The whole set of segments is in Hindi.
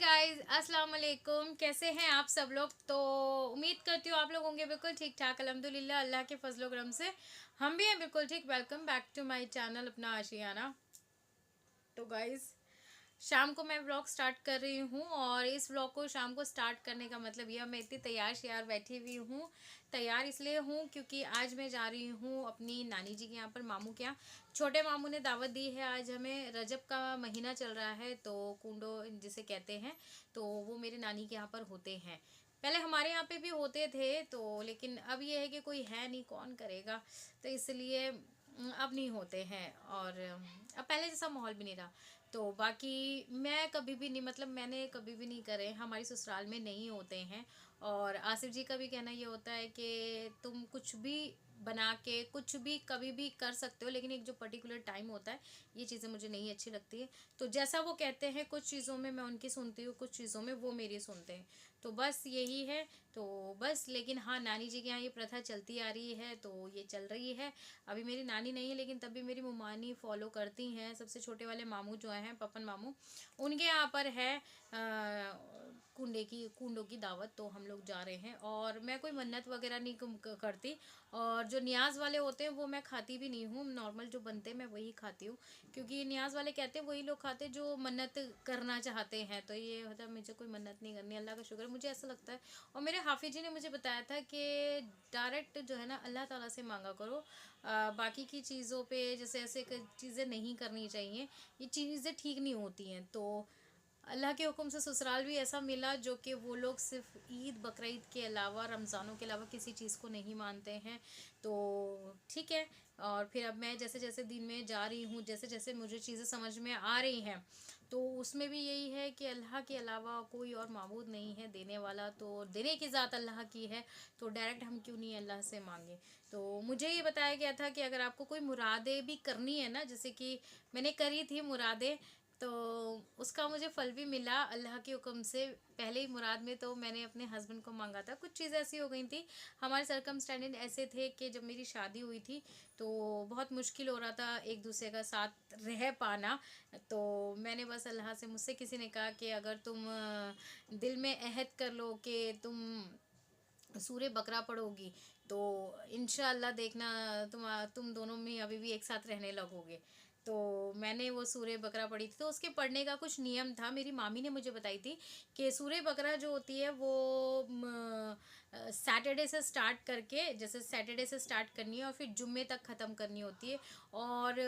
गाइस, अस्सलाम वालेकुम। कैसे हैं आप सब लोग? तो उम्मीद करती हूँ आप लोग होंगे बिल्कुल ठीक ठाक। अल्हम्दुलिल्लाह, अल्लाह के फजलो करम से हम भी हैं बिल्कुल ठीक। Welcome back to my channel अपना आशियाना। तो गाइस, शाम को मैं व्लॉग स्टार्ट कर रही हूँ और इस व्लॉग को शाम को स्टार्ट करने का मतलब यह, मैं इतनी तैयार श्यार बैठी हुई हूँ। तैयार इसलिए हूँ क्योंकि आज मैं जा रही हूँ अपनी नानी जी के यहाँ पर, मामू के यहाँ। छोटे मामू ने दावत दी है। आज हमें रजब का महीना चल रहा है, तो कुंडो जिसे कहते हैं, तो वो मेरे नानी के यहाँ पर होते हैं। पहले हमारे यहाँ पे भी होते थे, तो लेकिन अब ये है कि कोई है नहीं, कौन करेगा, तो इसलिए अब नहीं होते हैं। और अब पहले जैसा माहौल भी नहीं रहा। तो बाकी मैं कभी भी नहीं, मतलब मैंने कभी भी नहीं करे, हमारी ससुराल में नहीं होते हैं। और आसिफ जी का भी कहना ये होता है कि तुम कुछ भी बना के कुछ भी कभी भी कर सकते हो, लेकिन एक जो पर्टिकुलर टाइम होता है, ये चीज़ें मुझे नहीं अच्छी लगती है। तो जैसा वो कहते हैं, कुछ चीज़ों में मैं उनकी सुनती हूँ, कुछ चीज़ों में वो मेरी सुनते हैं। तो बस यही है। तो बस, लेकिन हाँ, नानी जी के यहाँ ये प्रथा चलती आ रही है, तो ये चल रही है। अभी मेरी नानी नहीं है, लेकिन तब भी मेरी मुमानी फॉलो करती हैं। सबसे छोटे वाले मामू जो हैं, पपन मामू, उनके यहाँ पर है कुंडों की दावत, तो हम लोग जा रहे हैं। और मैं कोई मन्नत वगैरह नहीं करती। और जो न्याज वाले होते हैं वो मैं खाती भी नहीं हूँ। नॉर्मल जो बनते हैं मैं वही खाती हूँ, क्योंकि न्याज वाले कहते हैं वही लोग खाते हैं जो मन्नत करना चाहते हैं। तो ये होता है, मुझे कोई मन्नत नहीं करनी, अल्लाह का शुक्र, मुझे ऐसा लगता है। और मेरे हाफिज जी ने मुझे बताया था कि डायरेक्ट जो है ना, अल्लाह ताला से मांगा करो। बाकी की चीज़ों पे जैसे ऐसे चीज़ें नहीं करनी चाहिए, ये चीज़ें ठीक नहीं होती हैं। तो अल्लाह के हुक्म से ससुराल भी ऐसा मिला जो कि वो लोग सिर्फ ईद बकरीद के अलावा, रमज़ानों के अलावा किसी चीज़ को नहीं मानते हैं। तो ठीक है। और फिर अब मैं जैसे जैसे दिन में जा रही हूँ, जैसे जैसे मुझे चीज़ें समझ में आ रही हैं, तो उसमें भी यही है कि अल्लाह के अलावा कोई और माबूद नहीं है देने वाला, तो देने की ज़ात अल्लाह की है। तो डायरेक्ट हम क्यों नहीं अल्लाह से मांगे। तो मुझे ये बताया गया था कि अगर आपको कोई मुरादें भी करनी है ना, जैसे कि मैंने करी थी मुरादें, तो उसका मुझे फल भी मिला अल्लाह के हुक्म से। पहले ही मुराद में तो मैंने अपने हस्बैंड को मांगा था। कुछ चीज़ें ऐसी हो गई थी, हमारे सरकमस्टेंसेस ऐसे थे कि जब मेरी शादी हुई थी तो बहुत मुश्किल हो रहा था एक दूसरे का साथ रह पाना। तो मैंने बस अल्लाह से, मुझसे किसी ने कहा कि अगर तुम दिल में अहद कर लो कि तुम सूर्य बकरा पढ़ोगी, तो इंशाअल्लाह देखना तुम दोनों में अभी भी एक साथ रहने लगोगे। तो मैंने वो सूर्य बकरा पढ़ी थी। तो उसके पढ़ने का कुछ नियम था, मेरी मामी ने मुझे बताई थी कि सूर्य बकरा जो होती है वो सैटरडे से स्टार्ट करके, जैसे सैटरडे से स्टार्ट करनी है और फिर जुम्मे तक ख़त्म करनी होती है। और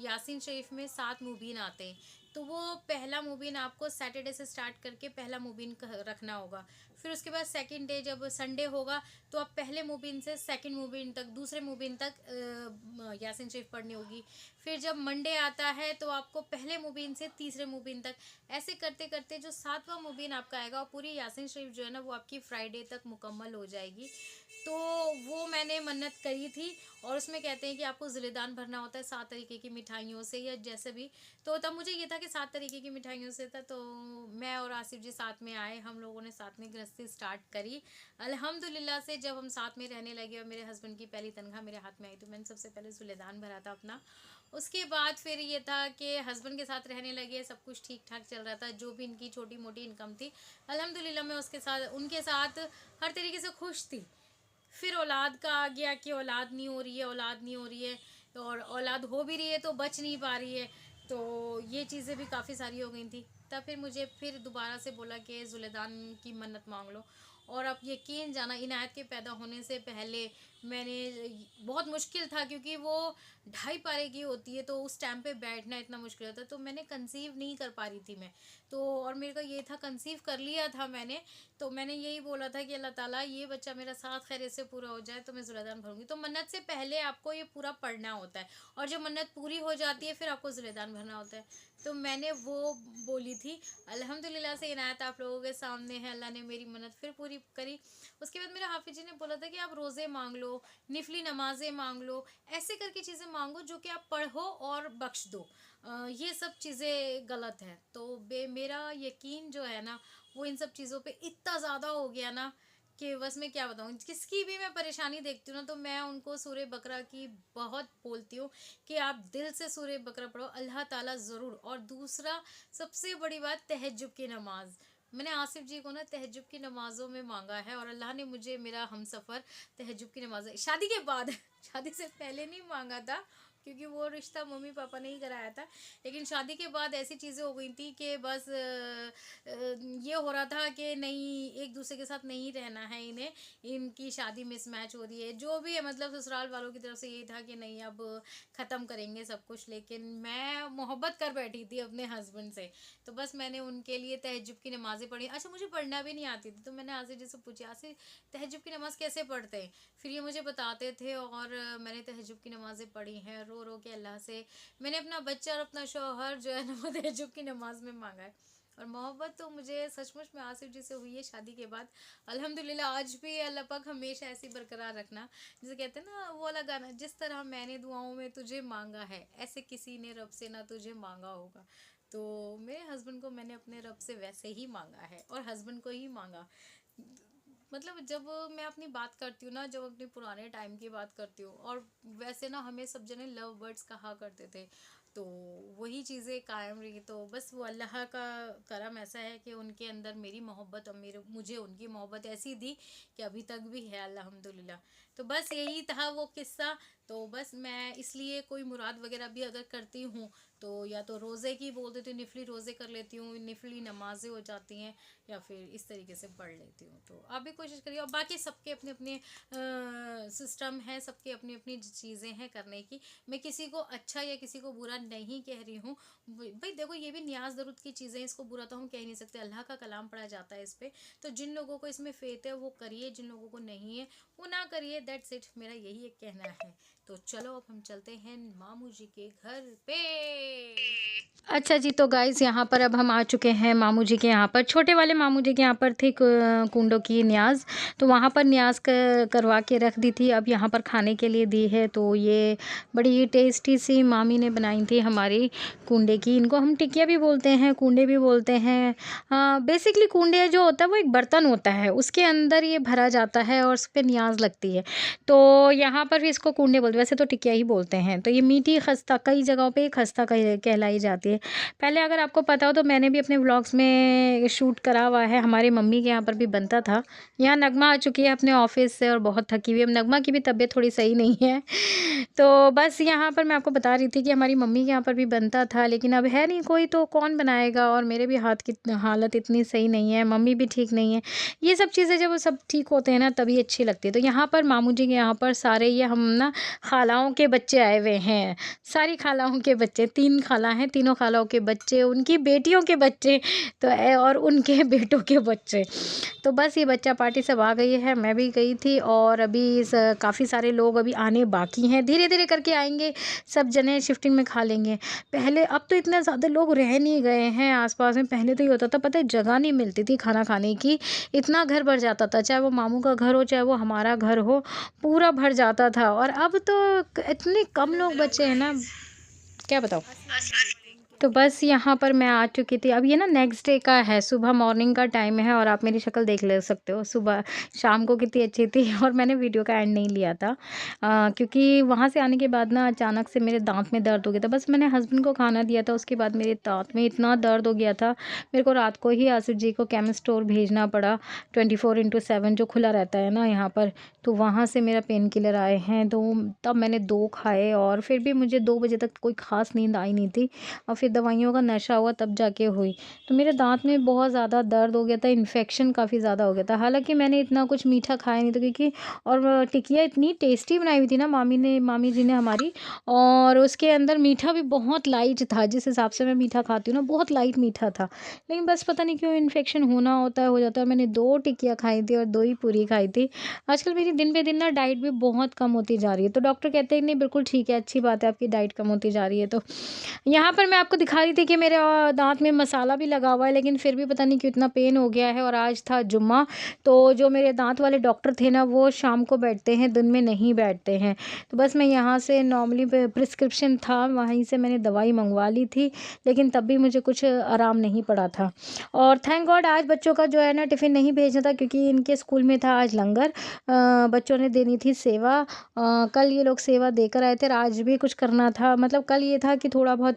यासीन शरीफ में 7 मुबीन आते हैं, तो वो पहला मुबीन आपको सैटरडे से स्टार्ट करके पहला मुबीन रखना होगा। फिर उसके बाद सेकंड डे जब संडे होगा, तो आप पहले मुबीन से सेकंड मुबीन तक, दूसरे मुबीन तक यासीन शरीफ पढ़नी होगी। फिर जब मंडे आता है तो आपको पहले मुबीन से तीसरे मुबीन तक, ऐसे करते करते जो 7वां मुबीन आपका आएगा, और पूरी यासीन शरीफ जो है ना वो आपकी फ्राइडे तक मुकम्मल हो जाएगी। तो वो मैंने मन्नत करी थी। और उसमें कहते हैं कि आपको ज़िलेदान भरना होता है 7 तरीके की मिठाइयों से या जैसे भी। तो तब मुझे ये था कि 7 तरीके की मिठाइयों से था, तो मैं और आसिफ जी साथ में आए, हम लोगों ने साथ में गृहस्थी स्टार्ट करी। अल्हम्दुलिल्लाह से जब हम साथ में रहने लगे और मेरे हस्बैंड की पहली तनख्वाह मेरे हाथ में आई, तो मैंने सबसे पहले ज़िलेदान भरा था अपना। उसके बाद फिर ये था कि हस्बैंड के साथ रहने लगे, सब कुछ ठीक ठाक चल रहा था। जो भी इनकी छोटी मोटी इनकम थी, अल्हम्दुलिल्लाह मैं उसके साथ, उनके साथ हर तरीके से खुश थी। फिर औलाद का आ गया कि औलाद नहीं हो रही है, औलाद नहीं हो रही है, और औलाद हो भी रही है तो बच नहीं पा रही है। तो ये चीज़ें भी काफ़ी सारी हो गई थी। तब फिर मुझे फिर दोबारा से बोला कि ज़ुलेदान की मन्नत मांग लो। और अब यकीन जाना, इनायत के पैदा होने से पहले मैंने, बहुत मुश्किल था क्योंकि वो 2.5 पारे की होती है, तो उस टाइम पे बैठना इतना मुश्किल होता है, तो मैंने कंसीव नहीं कर पा रही थी मैं। तो और मेरे को ये था, कंसीव कर लिया था मैंने। तो मैंने यही बोला था कि अल्लाह ताला ये बच्चा मेरा साथ खैरियत से पूरा हो जाए तो मैं ज़ुलेदान भरूंगी। तो मन्नत से पहले आपको ये पूरा पढ़ना होता है, और जब मन्नत पूरी हो जाती है फिर आपको ज़ुलेदान भरना होता है। तो मैंने वो बोली थी। अल्हम्दुलिल्लाह से इनायत आप लोगों के सामने है, अल्लाह ने मेरी मन्नत फिर पूरी करी। उसके बाद मेरे हाफिज जी ने बोला था कि आप रोज़े मांग लो, निफली नमाज़ें मांग लो, ऐसे करके चीज़ें मांगो जो कि आप पढ़ो और बख्श दो। ये सब चीज़ें गलत हैं। तो मेरा यकीन जो है ना, वो इन सब चीज़ों पे इतना ज़्यादा हो गया ना कि बस मैं क्या बताऊँ, किसकी भी मैं परेशानी देखती हूँ ना तो मैं उनको सूरह बकरा की बहुत बोलती हूँ कि आप दिल से सूरह बकरा पढ़ो, अल्लाह ताला ज़रूर। और दूसरा सबसे बड़ी बात, तहज्जुद की नमाज़। मैंने आसिफ जी को ना तहज्जुद की नमाज़ों में मांगा है और अल्लाह ने मुझे मेरा हमसफ़र तहज्जुद की नमाज़ शादी के बाद शादी से पहले नहीं मांगा था, क्योंकि वो रिश्ता मम्मी पापा ने ही कराया था। लेकिन शादी के बाद ऐसी चीज़ें हो गई थी कि बस ये हो रहा था कि नहीं, एक दूसरे के साथ नहीं रहना है इन्हें, इनकी शादी मिसमैच हो रही है, जो भी है मतलब ससुराल वालों की तरफ से यही था कि नहीं अब ख़त्म करेंगे सब कुछ। लेकिन मैं मोहब्बत कर बैठी थी अपने हस्बैंड से, तो बस मैंने उनके लिए तहज्जुद की नमाज़ें पढ़ी। अच्छा, मुझे पढ़ना भी नहीं आती थी, तो मैंने आसिफ जी से पूछा, आसिफ तहज्जुद की नमाज़ कैसे पढ़ते हैं? फिर ये मुझे बताते थे और मैंने तहज्जुद की नमाज़ें पढ़ी हैं, रो रो के अल्लाह से। मैंने अपना बच्चा और अपना शौहर जो है ना वो तहज्जुद की नमाज़ में मांगा है। और मोहब्बत तो मुझे सचमुच में आसिफ जी से हुई है शादी के बाद, अल्हम्दुलिल्लाह। आज भी अल्लाह पाक हमेशा ऐसी बरकरार रखना। जैसे कहते हैं ना वो वाला गाना, जिस तरह मैंने दुआओं में तुझे मांगा है, ऐसे किसी ने रब से ना तुझे मांगा होगा। तो मेरे हस्बैंड को मैंने अपने रब से वैसे ही मांगा है और हस्बैंड को ही मांगा। मतलब जब मैं अपनी बात करती हूँ ना, जब अपने पुराने टाइम की बात करती हूँ, और वैसे ना हमें सब जने लव बर्ड्स कहा करते थे, तो वही चीज़ें कायम रही। तो बस वो अल्लाह का करम ऐसा है कि उनके अंदर मेरी मोहब्बत और मेरे मुझे उनकी मोहब्बत ऐसी दी कि अभी तक भी है, अल्हम्दुलिल्लाह। तो बस यही था वो किस्सा। तो बस मैं इसलिए कोई मुराद वगैरह भी अगर करती हूँ तो या तो रोज़े की बोल देती हूँ, निफली रोज़े कर लेती हूँ, निफली नमाजें हो जाती हैं, या फिर इस तरीके से पढ़ लेती हूँ। तो आप भी कोशिश करिए। और बाकी सबके अपने अपने सिस्टम है, सबकी अपनी अपनी चीज़ें हैं करने की। मैं किसी को अच्छा या किसी को बुरा नहीं कह रही हूँ। भाई देखो, ये भी न्याज ज़रूरत की चीज़ें, इसको बुरा तो हम कह ही नहीं सकते, अल्लाह का कलाम पढ़ा जाता है इस पे। तो जिन लोगों को इसमें फेथ है वो करिए, जिन लोगों को नहीं है वो ना करिए, दैट्स इट, मेरा यही एक कहना है। तो चलो अब हम चलते हैं मामू जी के घर पे। अच्छा जी, तो गाइज़ यहाँ पर अब हम आ चुके हैं मामू जी के यहाँ पर। छोटे वाले मामू जी के यहाँ पर थी कुंडों की न्याज़, तो वहाँ पर न्याज़ करवा के रख दी थी। अब यहाँ पर खाने के लिए दी है। तो ये बड़ी टेस्टी सी मामी ने बनाई थी हमारी कुंडे की। इनको हम टिकिया भी बोलते हैं, कुंडे भी बोलते हैं। बेसिकली कुंडे जो होता है वो एक बर्तन होता है, उसके अंदर ये भरा जाता है और उस पर न्याज़ लगती है। तो यहाँ पर भी इसको कुंडे बोलते हैं, वैसे तो टिकिया ही बोलते हैं। तो ये मीठी खस्ता, कई जगहों पे खस्ता कहलाई जाती है। पहले अगर आपको पता हो तो मैंने भी अपने व्लॉग्स में शूट करा हुआ है, हमारी मम्मी के यहाँ पर भी बनता था। यहाँ नगमा आ चुकी है अपने ऑफिस से और बहुत थकी हुई है। अब नगमा की भी तबीयत थोड़ी सही नहीं है। तो बस यहाँ पर मैं आपको बता रही थी कि हमारी मम्मी के यहाँ पर भी बनता था, लेकिन अब है नहीं कोई तो कौन बनाएगा, और मेरे भी हाथ की हालत इतनी सही नहीं है, मम्मी भी ठीक नहीं है। ये सब चीज़ें जब वो सब ठीक होते हैं ना तभी अच्छी लगती है। तो यहाँ पर मामू जी के यहाँ पर सारे ये हम ना खालाओं के बच्चे आए हुए हैं, सारी खालाओं के बच्चे, 3 खाला हैं, तीनों खालाओं के बच्चे, उनकी बेटियों के बच्चे, तो और उनके बेटों के बच्चे। तो बस ये बच्चा पार्टी सब आ गई है, मैं भी गई थी, और अभी काफ़ी सारे लोग अभी आने बाकी हैं, धीरे धीरे करके आएंगे, सब जने शिफ्टिंग में खा लेंगे। पहले, अब तो इतने ज़्यादा लोग रह नहीं गए हैं आसपास में। पहले तो ये होता था, पता है, जगह नहीं मिलती थी खाना खाने की, इतना घर भर जाता था, चाहे वो मामू का घर हो चाहे वो हमारा घर हो, पूरा भर जाता था। और अब तो इतने कम लोग बचे हैं ना, क्या बताओ। तो बस यहाँ पर मैं आ चुकी थी। अब ये ना नेक्स्ट डे का है, सुबह मॉर्निंग का टाइम है, और आप मेरी शक्ल देख ले सकते हो सुबह शाम को कितनी अच्छी थी। और मैंने वीडियो का एंड नहीं लिया था क्योंकि वहाँ से आने के बाद ना अचानक से मेरे दांत में दर्द हो गया था। बस मैंने हस्बैंड को खाना दिया था, उसके बाद मेरे दांत में इतना दर्द हो गया था, मेरे को रात को ही आसिफ जी को केमिस्ट स्टोर भेजना पड़ा, 24/7 जो खुला रहता है ना यहाँ पर। तो वहाँ से मेरा पेन किलर आए हैं, तो तब मैंने 2 खाए, और फिर भी मुझे 2 बजे तक कोई ख़ास नींद आई नहीं थी, और फिर दवाइयों का नशा हुआ तब जाके हुई। तो मेरे दाँत में बहुत ज़्यादा दर्द हो गया था, इन्फेक्शन काफ़ी ज़्यादा हो गया था। हालाँकि मैंने इतना कुछ मीठा खाया नहीं था, क्योंकि और टिकिया इतनी टेस्टी बनाई हुई थी ना मामी जी ने हमारी, और उसके अंदर मीठा भी बहुत लाइट था, जिस हिसाब से मैं मीठा खाती हूँ ना, बहुत लाइट मीठा था। लेकिन बस पता नहीं क्यों इन्फेक्शन होना होता है, हो जाता है। मैंने 2 टिकिया खाई थी और 2 ही पूरी खाई थी। आजकल मेरी दिन पे दिन ना डाइट भी बहुत कम होती जा रही है, तो डॉक्टर कहते हैं नहीं बिल्कुल ठीक है, अच्छी बात है आपकी डाइट कम होती जा रही है। तो यहाँ पर मैं आपको आपको दिखा रही थी कि मेरे दाँत में मसाला भी लगा हुआ है, लेकिन फिर भी पता नहीं क्यों इतना पेन हो गया है। और आज था जुम्मा, तो जो मेरे दाँत वाले डॉक्टर थे ना, वो शाम को बैठते हैं, दिन में नहीं बैठते हैं। तो बस मैं यहाँ से नॉर्मली प्रिस्क्रिप्शन था, वहीं से मैंने दवाई मंगवा ली थी, लेकिन तब भी मुझे कुछ आराम नहीं पड़ा था। और थैंक गॉड आज बच्चों का जो है ना टिफ़िन नहीं भेजना था, क्योंकि इनके स्कूल में था आज लंगर। बच्चों ने देनी थी सेवा। कल ये लोग सेवा देकर आए थे और आज भी कुछ करना था। मतलब कल ये था कि थोड़ा बहुत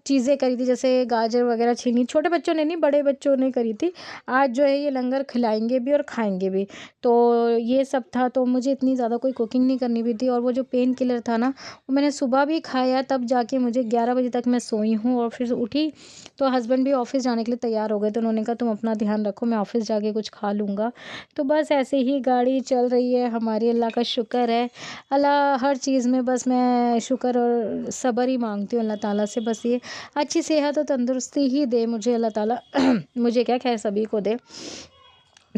चीज़ें करी थी, जैसे गाजर वगैरह छीनी, छोटे बच्चों ने नहीं, बड़े बच्चों ने करी थी। आज जो है ये लंगर खिलाएंगे भी और खाएंगे भी, तो ये सब था। तो मुझे इतनी ज़्यादा कोई कुकिंग नहीं करनी भी थी। और वो जो पेन किलर था ना, वो मैंने सुबह भी खाया, तब जाके मुझे 11 बजे तक मैं सोई हूँ। और फिर उठी तो हस्बैंड भी ऑफ़िस जाने के लिए तैयार हो गए, तो उन्होंने कहा तुम अपना ध्यान रखो, मैं ऑफ़िस जाके कुछ खा लूँगा। तो बस ऐसे ही गाड़ी चल रही है हमारी, अल्लाह का शुक्र है। अल्लाह हर चीज़ में बस मैं शुक्र और सब्र ही मांगती हूँ अल्लाह ताला से। बस ये अच्छी सेहत और तंदुरुस्ती ही दे मुझे अल्लाह ताला मुझे क्या, खैर सभी को दे।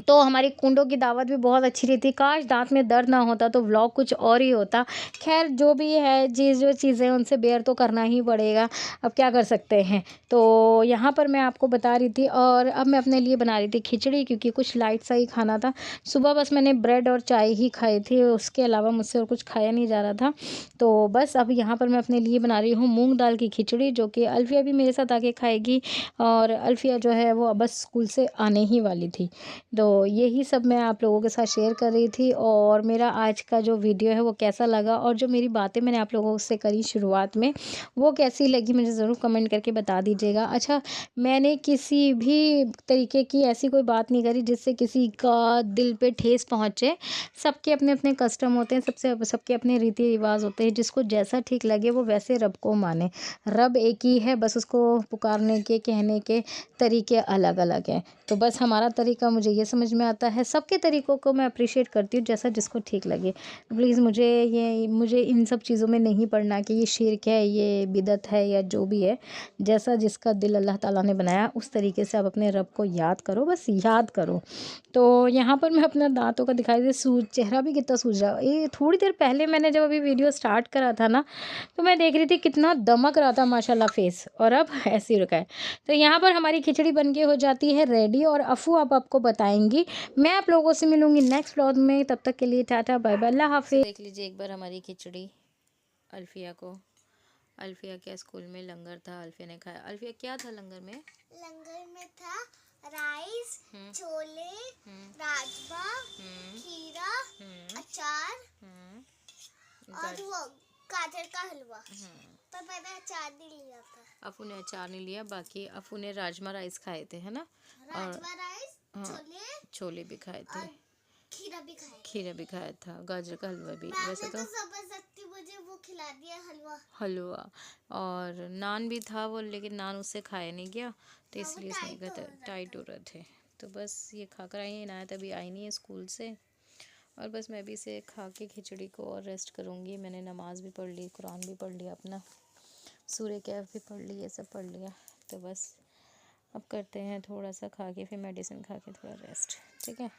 तो हमारी कुंडों की दावत भी बहुत अच्छी रही थी। काश दाँत में दर्द ना होता तो व्लॉग कुछ और ही होता। ख़ैर जो भी है, जो चीज़ें उनसे बेयर तो करना ही पड़ेगा, अब क्या कर सकते हैं। तो यहाँ पर मैं आपको बता रही थी, और अब मैं अपने लिए बना रही थी खिचड़ी, क्योंकि कुछ लाइट सा ही खाना था। सुबह बस मैंने ब्रेड और चाय ही खाई थी, उसके अलावा मुझसे और कुछ खाया नहीं जा रहा था। तो बस अब यहाँ पर मैं अपने लिए बना रही हूँ मूँग दाल की खिचड़ी, जो कि अल्फ़िया भी मेरे साथ आके खाएगी। और अल्फ़िया जो है वो बस स्कूल से आने ही वाली थी। तो यही सब मैं आप लोगों के साथ शेयर कर रही थी। और मेरा आज का जो वीडियो है वो कैसा लगा, और जो मेरी बातें मैंने आप लोगों से करी शुरुआत में, वो कैसी लगी मुझे ज़रूर कमेंट करके बता दीजिएगा। अच्छा, मैंने किसी भी तरीके की ऐसी कोई बात नहीं करी जिससे किसी का दिल पे ठेस पहुँचे। सबके अपने अपने कस्टम होते हैं, सबके अपने रीति रिवाज होते हैं। जिसको जैसा ठीक लगे वो वैसे रब को माने। रब एक ही है, बस उसको पुकारने के, कहने के तरीके अलग अलग हैं। तो बस हमारा तरीका मुझे ये समझ में आता है। सबके तरीक़ों को मैं अप्रिशिएट करती हूँ, जैसा जिसको ठीक लगे। प्लीज़ मुझे इन सब चीज़ों में नहीं पड़ना कि ये शिर्क है, ये बिदअत है, या जो भी है। जैसा जिसका दिल अल्लाह ताला ने बनाया, उस तरीके से आप अपने रब को याद करो, बस याद करो। तो यहाँ पर मैं अपना दाँतों का दिखाई दे, चेहरा भी कितना सूज रहा है। ये थोड़ी देर पहले मैंने जब अभी वीडियो स्टार्ट करा था ना, तो मैं देख रही थी कितना दमक रहा था माशाल्लाह फेस, और अब ऐसे ही रुका है। तो यहाँ पर हमारी खिचड़ी बन के हो जाती है रेडी, और अफ़ू अब आपको बताएंगी। मैं आप लोगों से मिलूंगी नेक्स्ट व्लॉग में, तब तक के लिए टाटा बाय बाय, अल्लाह हाफिज़। देख लीजिए एक बार हमारी खिचड़ी। अल्फिया को, अल्फिया के स्कूल में लंगर था, अल्फिया ने खाया। अल्फिया क्या था लंगर में? लंगर में था राइस, छोले, राजमा, खीरा, अचार और वो गाजर का हलवा। पर मैंने अचार नहीं लिया था। अफू ने अचार नहीं लिया, बाकी अफू ने राजमा राइस खाए थे, है ना? राजमा राइस, छोले भी खाए थे, खीरा भी खाया था, गाजर का हलवा भी। वैसे तो जबरदस्ती मुझे वो खिला दिया हलवा, और नान भी था वो, लेकिन नान उससे खाया नहीं गया, तो इसलिए उसने कहा टाइट हो रहे थे। तो बस ये खा कर आई है। इनायत अभी आई नहीं है स्कूल से, और बस मैं भी इसे खा के खिचड़ी को और रेस्ट करूँगी। मैंने नमाज़ भी पढ़ ली, कुरान भी पढ़ लिया, अपना सूरह कहफ भी पढ़ ली, ये सब पढ़ लिया। तो बस अब करते हैं थोड़ा सा खा के, फिर मेडिसिन खा के थोड़ा रेस्ट, ठीक है।